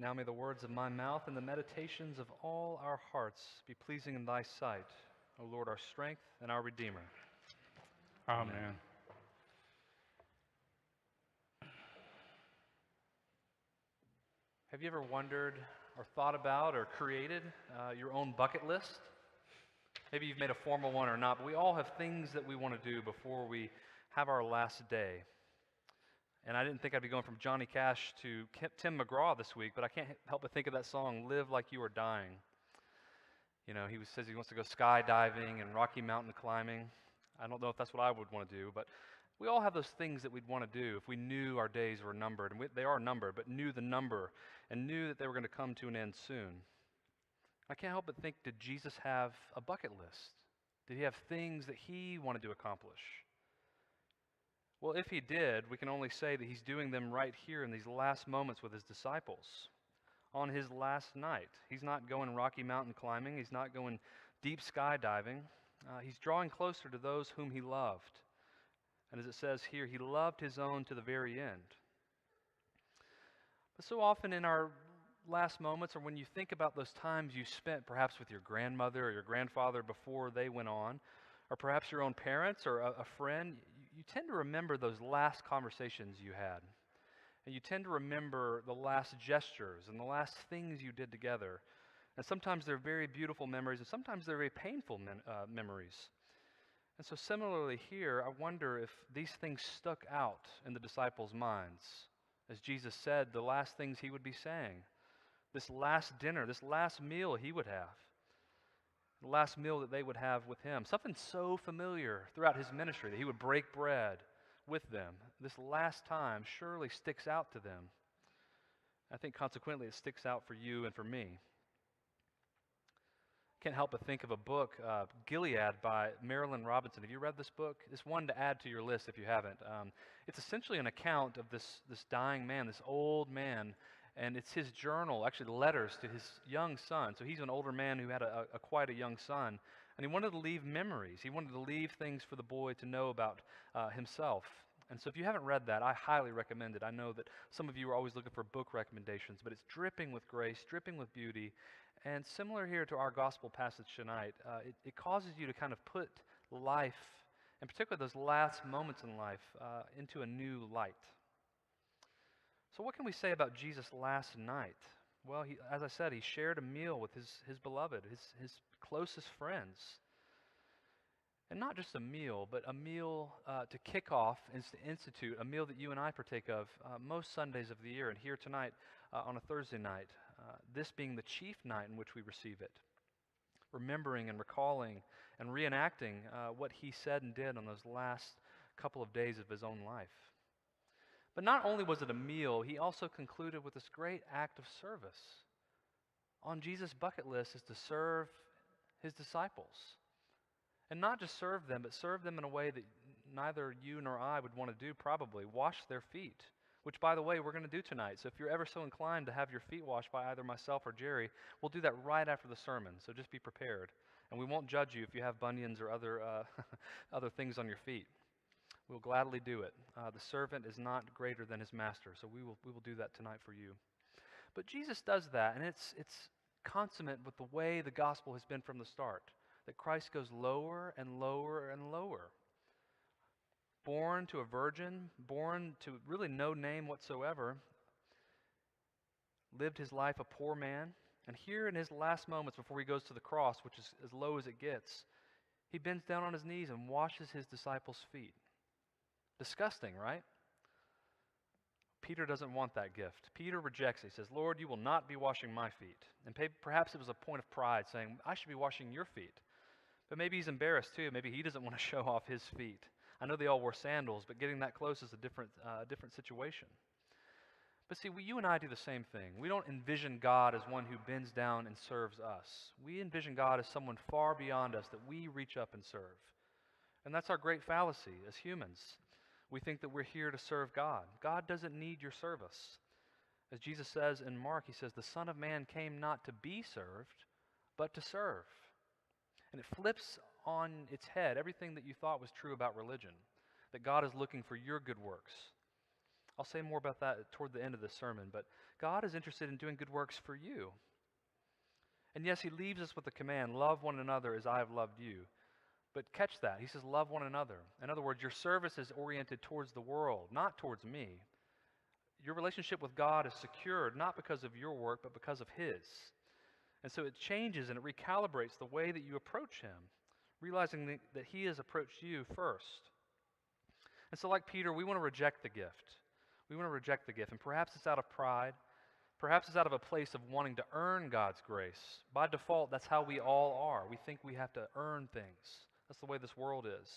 Now may the words of my mouth and the meditations of all our hearts be pleasing in thy sight, O Lord, our strength and our Redeemer. Amen. Have you ever wondered or thought about or created your own bucket list? Maybe you've made a formal one or not, but we all have things that we want to do before we have our last day. And I didn't think I'd be going from Johnny Cash to Tim McGraw this week, but I can't help but think of that song, Live Like You Are Dying. You know, says he wants to go skydiving and Rocky Mountain climbing. I don't know if that's what I would want to do, but we all have those things that we'd want to do if we knew our days were numbered. And they are numbered, but knew the number and knew that they were going to come to an end soon. I can't help but think, did Jesus have a bucket list? Did he have things that he wanted to accomplish? Well, if he did, we can only say that he's doing them right here in these last moments with his disciples. On his last night. He's not going Rocky Mountain climbing. He's not going deep skydiving. He's drawing closer to those whom he loved. And as it says here, he loved his own to the very end. But so often in our last moments, or when you think about those times you spent perhaps with your grandmother or your grandfather before they went on, or perhaps your own parents or a friend, you tend to remember those last conversations you had. And you tend to remember the last gestures and the last things you did together. And sometimes they're very beautiful memories, and sometimes they're very painful memories. And so similarly here, I wonder if these things stuck out in the disciples' minds. As Jesus said, the last things he would be saying. This last dinner, this last meal he would have. The last meal that they would have with him. Something so familiar throughout his ministry that he would break bread with them. This last time surely sticks out to them. I think consequently it sticks out for you and for me. Can't help but think of a book, Gilead by Marilyn Robinson. Have you read this book? It's one to add to your list if you haven't. It's essentially an account of this dying man, this old man, and it's his journal, actually letters to his young son. So he's an older man who had quite a young son, and he wanted to leave memories. He wanted to leave things for the boy to know about himself. And so if you haven't read that, I highly recommend it. I know that some of you are always looking for book recommendations, but it's dripping with grace, dripping with beauty. And similar here to our gospel passage tonight, it causes you to kind of put life, and particularly those last moments in life, into a new light. So what can we say about Jesus' last night? Well, as I said, he shared a meal with his beloved, his closest friends. And not just a meal, but a meal to kick off and to institute, a meal that you and I partake of most Sundays of the year, and here tonight on a Thursday night, this being the chief night in which we receive it. Remembering and recalling and reenacting what he said and did on those last couple of days of his own life. But not only was it a meal, he also concluded with this great act of service. On Jesus' bucket list is to serve his disciples. And not just serve them, but serve them in a way that neither you nor I would want to do probably. Wash their feet, which, by the way, we're going to do tonight. So if you're ever so inclined to have your feet washed by either myself or Jerry, we'll do that right after the sermon. So just be prepared. And we won't judge you if you have bunions or other, other things on your feet. We'll gladly do it. The servant is not greater than his master, so we will do that tonight for you. But Jesus does that, and it's consummate with the way the gospel has been from the start. That Christ goes lower and lower and lower. Born to a virgin, born to really no name whatsoever, lived his life a poor man, and here in his last moments before he goes to the cross, which is as low as it gets, he bends down on his knees and washes his disciples' feet. Disgusting, right? Peter doesn't want that gift. Peter rejects it. He says, Lord, you will not be washing my feet. And perhaps it was a point of pride, saying, I should be washing your feet. But maybe he's embarrassed too. Maybe he doesn't want to show off his feet. I know they all wore sandals, but getting that close is a different situation. But see, you and I do the same thing. We don't envision God as one who bends down and serves us. We envision God as someone far beyond us that we reach up and serve. And that's our great fallacy as humans. We think that we're here to serve God. God doesn't need your service. As Jesus says in Mark, he says, the Son of Man came not to be served, but to serve. And it flips on its head everything that you thought was true about religion, that God is looking for your good works. I'll say more about that toward the end of this sermon, but God is interested in doing good works for you. And yes, he leaves us with the command, love one another as I have loved you. But catch that. He says, love one another. In other words, your service is oriented towards the world, not towards me. Your relationship with God is secured not because of your work, but because of his. And so it changes and it recalibrates the way that you approach him, realizing that he has approached you first. And so like Peter, we want to reject the gift. We want to reject the gift. And perhaps it's out of pride. Perhaps it's out of a place of wanting to earn God's grace. By default, that's how we all are. We think we have to earn things. That's the way this world is.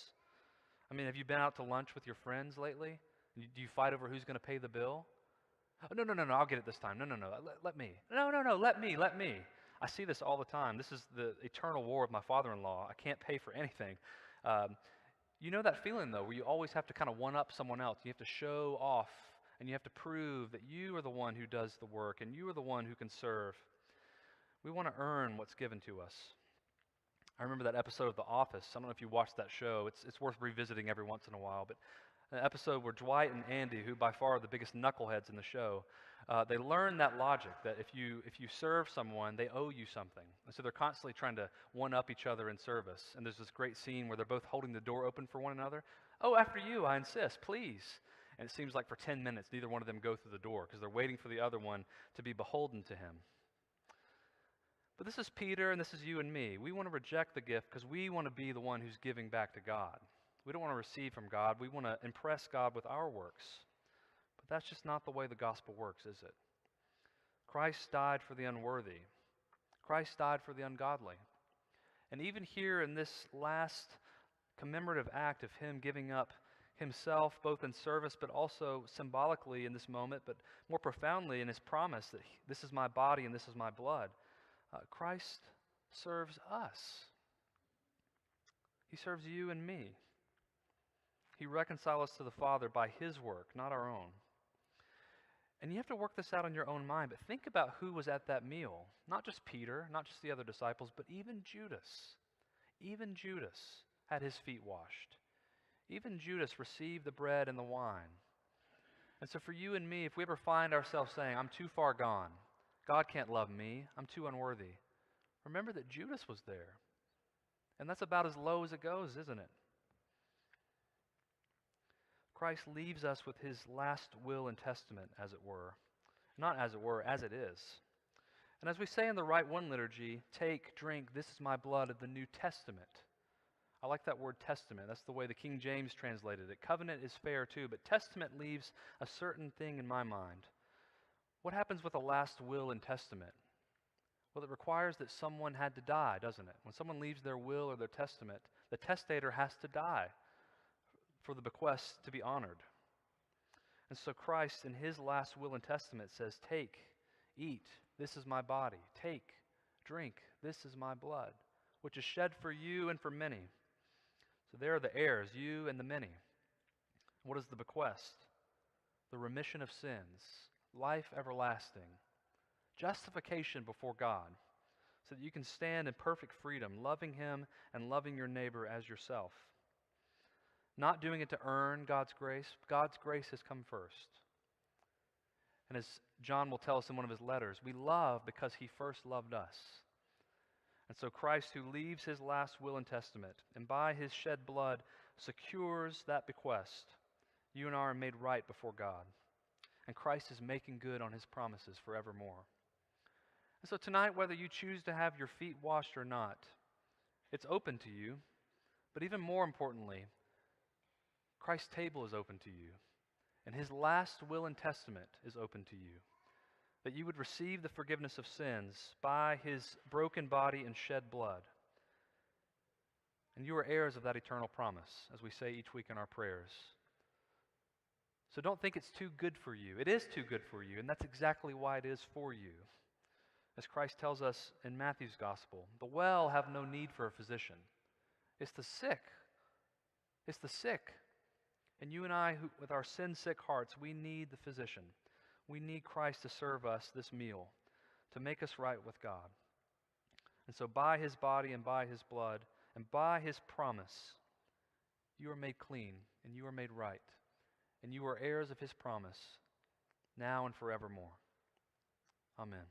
I mean, have you been out to lunch with your friends lately? Do you fight over who's going to pay the bill? Oh, no, I'll get it this time. No, let me. No, let me. I see this all the time. This is the eternal war with my father-in-law. I can't pay for anything. You know that feeling, though, where you always have to kind of one-up someone else. You have to show off, and you have to prove that you are the one who does the work, and you are the one who can serve. We want to earn what's given to us. I remember that episode of The Office. I don't know if you watched that show. It's worth revisiting every once in a while. But an episode where Dwight and Andy, who by far are the biggest knuckleheads in the show, they learn that logic, that if you serve someone, they owe you something. And so they're constantly trying to one-up each other in service. And there's this great scene where they're both holding the door open for one another. Oh, after you, I insist, please. And it seems like for 10 minutes, neither one of them go through the door because they're waiting for the other one to be beholden to him. But this is Peter and this is you and me. We want to reject the gift because we want to be the one who's giving back to God. We don't want to receive from God. We want to impress God with our works. But that's just not the way the gospel works, is it? Christ died for the unworthy. Christ died for the ungodly. And even here in this last commemorative act of him giving up himself, both in service but also symbolically in this moment, but more profoundly in his promise that this is my body and this is my blood, Christ serves us. He serves you and me. He reconciles us to the Father by his work, not our own. And you have to work this out in your own mind, but think about who was at that meal. Not just Peter, not just the other disciples, but even Judas. Even Judas had his feet washed. Even Judas received the bread and the wine. And so for you and me, if we ever find ourselves saying, I'm too far gone, God can't love me, I'm too unworthy, remember that Judas was there. And that's about as low as it goes, isn't it? Christ leaves us with his last will and testament, as it were. Not as it were, as it is. And as we say in the Rite One liturgy, take, drink, this is my blood of the New Testament. I like that word testament. That's the way the King James translated it. Covenant is fair too, but testament leaves a certain thing in my mind. What happens with a last will and testament? Well, it requires that someone had to die, doesn't it? When someone leaves their will or their testament, the testator has to die for the bequest to be honored. And so Christ, in his last will and testament, says, take, eat, this is my body. Take, drink, this is my blood, which is shed for you and for many. So there are the heirs, you and the many. What is the bequest? The remission of sins, life everlasting, justification before God, so that you can stand in perfect freedom, loving him and loving your neighbor as yourself. Not doing it to earn God's grace. God's grace has come first. And as John will tell us in one of his letters, we love because he first loved us. And so Christ, who leaves his last will and testament, and by his shed blood secures that bequest, you and I are made right before God. And Christ is making good on his promises forevermore. And so tonight, whether you choose to have your feet washed or not, it's open to you. But even more importantly, Christ's table is open to you, and his last will and testament is open to you, that you would receive the forgiveness of sins by his broken body and shed blood. And you are heirs of that eternal promise, as we say each week in our prayers. So don't think it's too good for you. It is too good for you, and that's exactly why it is for you. As Christ tells us in Matthew's gospel, the well have no need for a physician. It's the sick. It's the sick. And you and I, who, with our sin-sick hearts, we need the physician. We need Christ to serve us this meal, to make us right with God. And so by his body and by his blood and by his promise, you are made clean and you are made right. And you are heirs of his promise now and forevermore. Amen.